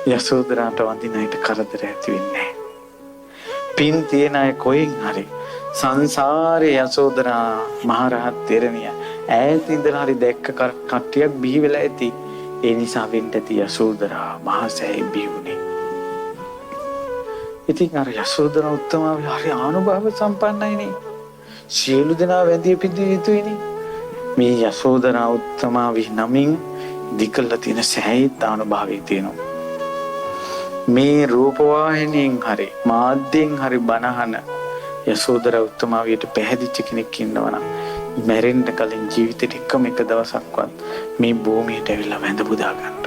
යසෝදරාට වඳින අයට කරදර ඇති වෙන්නේ නැහැ. පින් තියෙන අය කොහෙන් හරි සංසාරේ යසෝදරා මහරහත් තෙරණිය ඈත ඉඳලා හරි දැක්ක කට්ටියක් බිහි වෙලා ඇති. ඒ නිසා වෙන්න ඇති යසෝදරා මහසෑය බිහි වුණේ. ඉතින් අර යසෝදරා උත්තමාව හරි ආනුභාව සම්පන්නයිනේ. සියලු දෙනා වැඳී පිදිය යුතුයිනේ. මේ යසෝදරා උත්තමාවි නමින් දිකල්ලා තියෙන සෑයිත් ආනුභාවය තියෙනවා. මේ රූපවාහිනියෙන් හරි මාධ්‍යයෙන් හරි බණහන යසෝදරා උත්තමාවියට පැහැදිච්ච කෙනෙක් ඉන්නවනම් මැරෙන්න කලින් ජීවිතේට එකම එක දවසක්වත් මේ භූමියට ඇවිල්ලා වැඳ පුදා ගන්න.